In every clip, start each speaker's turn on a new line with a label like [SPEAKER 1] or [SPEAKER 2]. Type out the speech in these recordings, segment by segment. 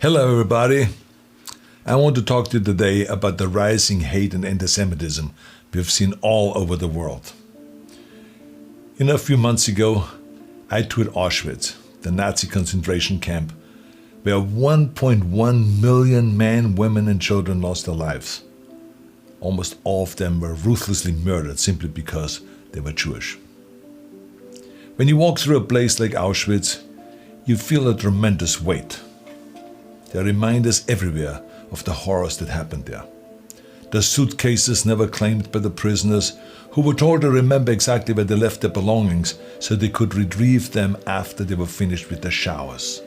[SPEAKER 1] Hello everybody. I want to talk to you today about the rising hate and anti-Semitism we've seen all over the world. A few months ago, I toured Auschwitz, the Nazi concentration camp, where 1.1 million men, women and children lost their lives. Almost all of them were ruthlessly murdered simply because they were Jewish. When you walk through a place like Auschwitz, you feel a tremendous weight. There are reminders everywhere of the horrors that happened there. The suitcases never claimed by the prisoners, who were told to remember exactly where they left their belongings so they could retrieve them after they were finished with their showers.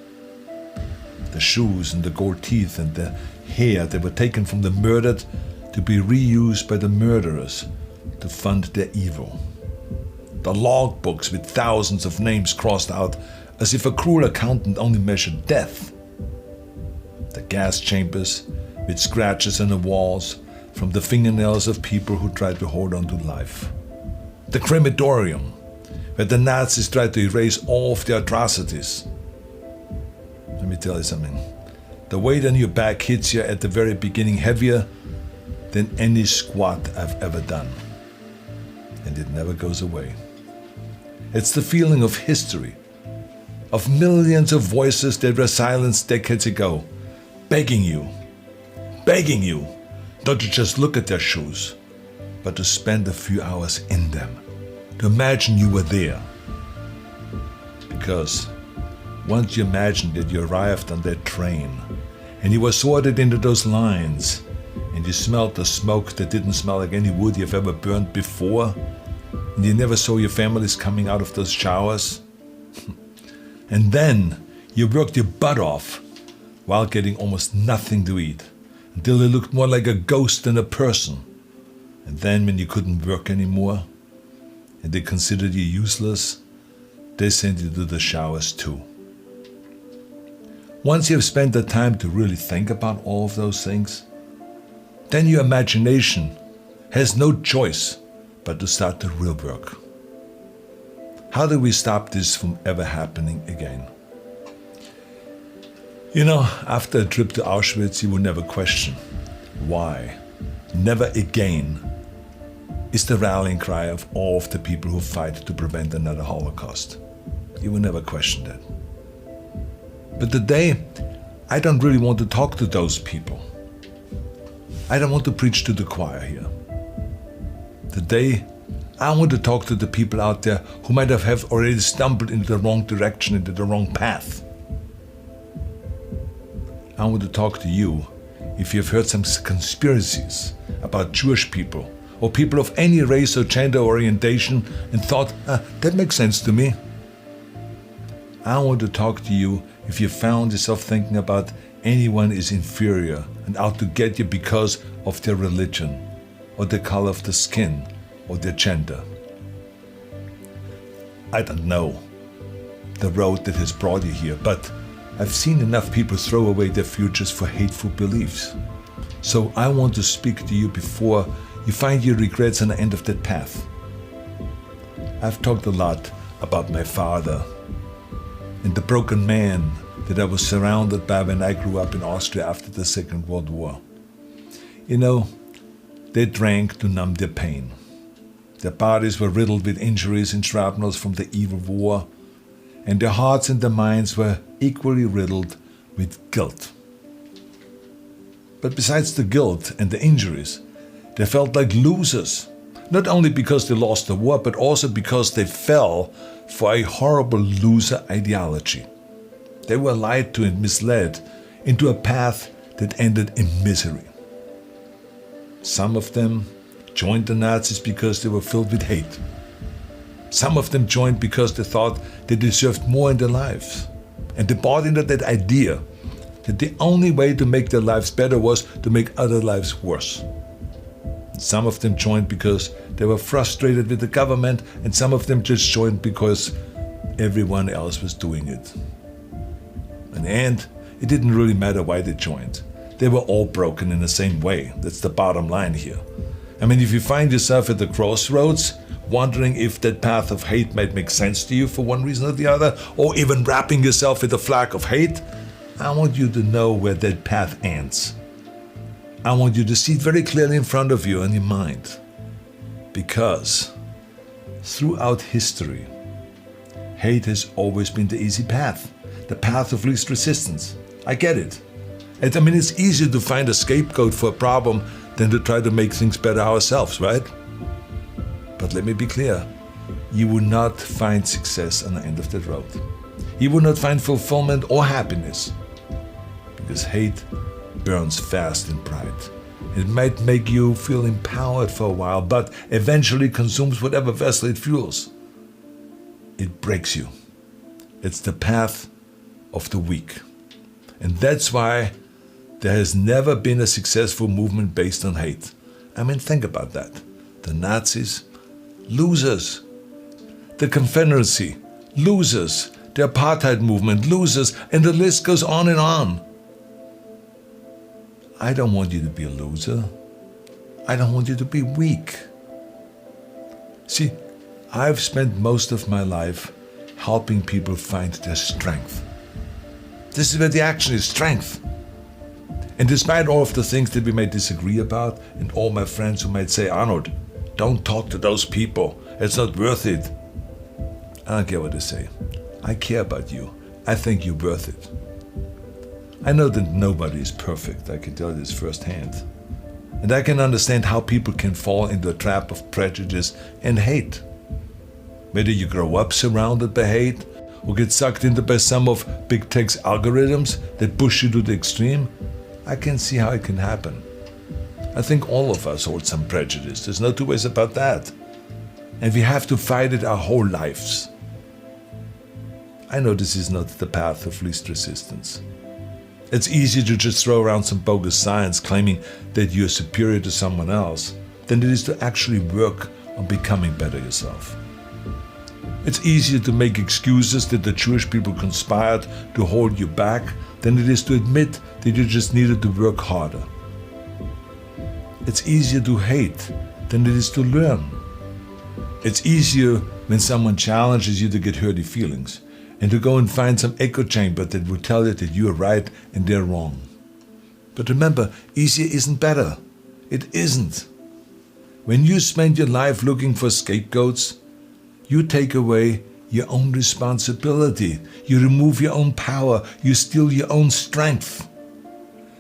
[SPEAKER 1] The shoes and the gold teeth and the hair that were taken from the murdered to be reused by the murderers to fund their evil. The logbooks with thousands of names crossed out as if a cruel accountant only measured death. The gas chambers with scratches on the walls from the fingernails of people who tried to hold on to life. The crematorium, where the Nazis tried to erase all of their atrocities. Let me tell you something. The weight on your back hits you at the very beginning heavier than any squat I've ever done. And it never goes away. It's the feeling of history, of millions of voices that were silenced decades ago, begging you not to just look at their shoes, but to spend a few hours in them, to imagine you were there. Because once you imagined that you arrived on that train, and you were sorted into those lines, and you smelled the smoke that didn't smell like any wood you've ever burned before, and you never saw your families coming out of those showers, and then you worked your butt off while getting almost nothing to eat, until you looked more like a ghost than a person. And then when you couldn't work anymore, and they considered you useless, they sent you to the showers too. Once you've spent the time to really think about all of those things, then your imagination has no choice but to start the real work. How do we stop this from ever happening again? After a trip to Auschwitz, you will never question why. Never again is the rallying cry of all of the people who fight to prevent another Holocaust. You will never question that. But today, I don't really want to talk to those people. I don't want to preach to the choir here. Today, I want to talk to the people out there who might have already stumbled into the wrong direction, into the wrong path. I want to talk to you if you've heard some conspiracies about Jewish people or people of any race or gender orientation and thought, that makes sense to me. I want to talk to you if you found yourself thinking about anyone is inferior and out to get you because of their religion or the color of the skin or their gender. I don't know the road that has brought you here, but I've seen enough people throw away their futures for hateful beliefs. So I want to speak to you before you find your regrets on the end of that path. I've talked a lot about my father and the broken man that I was surrounded by when I grew up in Austria after the Second World War. They drank to numb their pain. Their bodies were riddled with injuries and shrapnels from the evil war, and their hearts and their minds were equally riddled with guilt. But besides the guilt and the injuries, they felt like losers, not only because they lost the war, but also because they fell for a horrible loser ideology. They were lied to and misled into a path that ended in misery. Some of them joined the Nazis because they were filled with hate. Some of them joined because they thought they deserved more in their lives. And they bought into that idea that the only way to make their lives better was to make other lives worse. Some of them joined because they were frustrated with the government, and some of them just joined because everyone else was doing it. In the end, it didn't really matter why they joined. They were all broken in the same way. That's the bottom line here. If you find yourself at the crossroads, wondering if that path of hate might make sense to you for one reason or the other, or even wrapping yourself with a flag of hate, I want you to know where that path ends. I want you to see it very clearly in front of you in your mind. Because throughout history, hate has always been the easy path, the path of least resistance. I get it. It's easier to find a scapegoat for a problem than to try to make things better ourselves, right? But let me be clear, you will not find success on the end of that road. You will not find fulfillment or happiness. Because hate burns fast in pride. It might make you feel empowered for a while, but eventually consumes whatever vessel it fuels. It breaks you. It's the path of the weak. And that's why there has never been a successful movement based on hate. Think about that. The Nazis, losers. The Confederacy, losers. The apartheid movement, losers. And the list goes on and on. I don't want you to be a loser. I don't want you to be weak. See, I've spent most of my life helping people find their strength. This is where the action is, strength. And despite all of the things that we may disagree about, and all my friends who might say, Arnold, don't talk to those people, it's not worth it. I don't care what they say. I care about you. I think you're worth it. I know that nobody is perfect, I can tell you this firsthand. And I can understand how people can fall into a trap of prejudice and hate. Whether you grow up surrounded by hate, or get sucked into by some of big tech's algorithms that push you to the extreme, I can see how it can happen. I think all of us hold some prejudice, there's no two ways about that. And we have to fight it our whole lives. I know this is not the path of least resistance. It's easier to just throw around some bogus science claiming that you're superior to someone else than it is to actually work on becoming better yourself. It's easier to make excuses that the Jewish people conspired to hold you back than it is to admit that you just needed to work harder. It's easier to hate than it is to learn. It's easier when someone challenges you to get hurty feelings and to go and find some echo chamber that will tell you that you are right and they're wrong. But remember, easier isn't better. It isn't. When you spend your life looking for scapegoats, you take away your own responsibility. You remove your own power. You steal your own strength.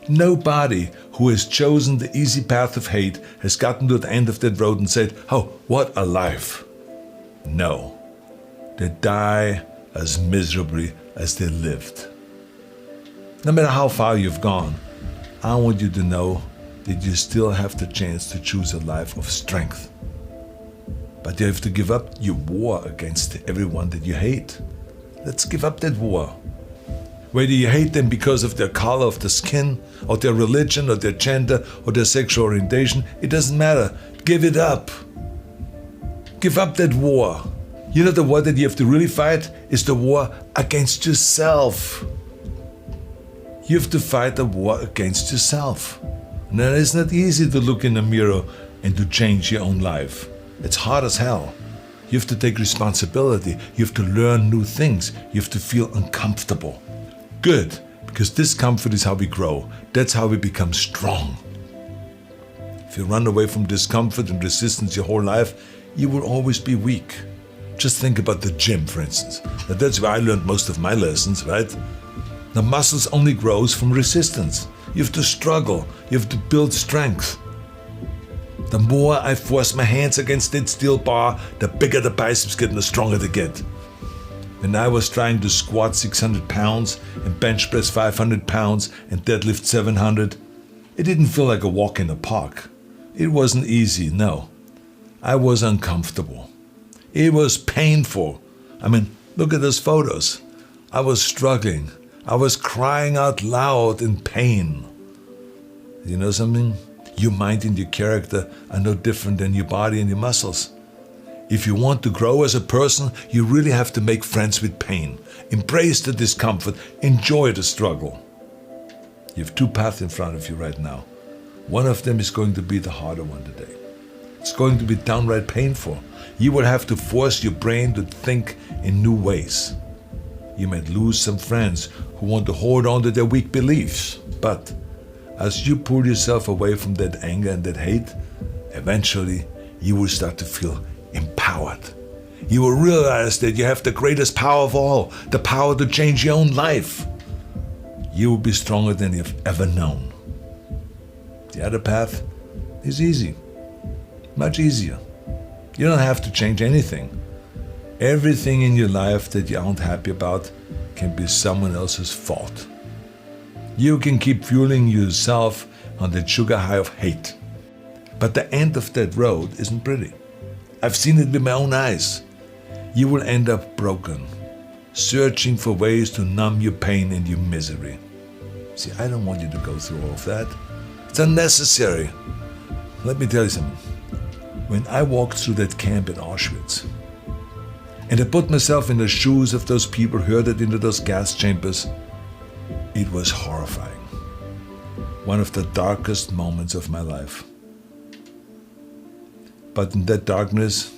[SPEAKER 1] Nobody who has chosen the easy path of hate has gotten to the end of that road and said, oh, what a life. No. They die as miserably as they lived. No matter how far you've gone, I want you to know that you still have the chance to choose a life of strength. But you have to give up your war against everyone that you hate. Let's give up that war. Whether you hate them because of their color of the skin, or their religion, or their gender, or their sexual orientation, it doesn't matter. Give it up. Give up that war. You know, the war that you have to really fight is the war against yourself. You have to fight the war against yourself. And it is not easy to look in the mirror and to change your own life. It's hard as hell. You have to take responsibility. You have to learn new things. You have to feel uncomfortable. Good, because discomfort is how we grow. That's how we become strong. If you run away from discomfort and resistance your whole life, you will always be weak. Just think about the gym, for instance. Now, that's where I learned most of my lessons, right? The muscles only grows from resistance. You have to struggle. You have to build strength. The more I force my hands against that steel bar, the bigger the biceps get and the stronger they get. When I was trying to squat 600 pounds and bench press 500 pounds and deadlift 700, it didn't feel like a walk in the park. It wasn't easy, no. I was uncomfortable. It was painful. Look at those photos. I was struggling. I was crying out loud in pain. You know something? Your mind and your character are no different than your body and your muscles. If you want to grow as a person, you really have to make friends with pain. Embrace the discomfort. Enjoy the struggle. You have two paths in front of you right now. One of them is going to be the harder one today. It's going to be downright painful. You will have to force your brain to think in new ways. You might lose some friends who want to hold on to their weak beliefs. But as you pull yourself away from that anger and that hate, eventually you will start to feel empowered. You will realize that you have the greatest power of all, the power to change your own life. You will be stronger than you've ever known. The other path is easy, much easier. You don't have to change anything. Everything in your life that you aren't happy about can be someone else's fault. You can keep fueling yourself on that sugar high of hate. But the end of that road isn't pretty. I've seen it with my own eyes. You will end up broken, searching for ways to numb your pain and your misery. See, I don't want you to go through all of that. It's unnecessary. Let me tell you something. When I walked through that camp in Auschwitz, and I put myself in the shoes of those people herded into those gas chambers, it was horrifying. One of the darkest moments of my life. But in that darkness,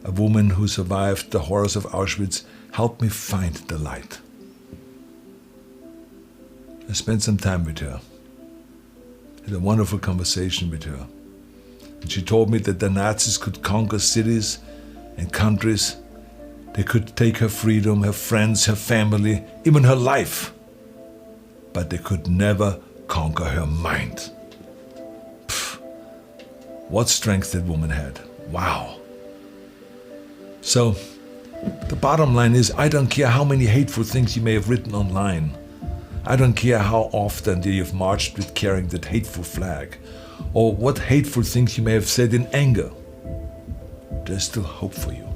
[SPEAKER 1] a woman who survived the horrors of Auschwitz helped me find the light. I spent some time with her. Had a wonderful conversation with her. And she told me that the Nazis could conquer cities and countries. They could take her freedom, her friends, her family, even her life. But they could never conquer her mind. Pfft. What strength that woman had. Wow. So, the bottom line is, I don't care how many hateful things you may have written online. I don't care how often you've marched with carrying that hateful flag, or what hateful things you may have said in anger. There's still hope for you.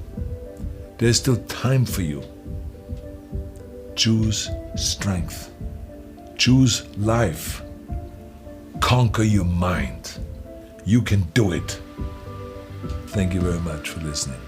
[SPEAKER 1] There's still time for you. Choose strength. Choose life. Conquer your mind. You can do it. Thank you very much for listening.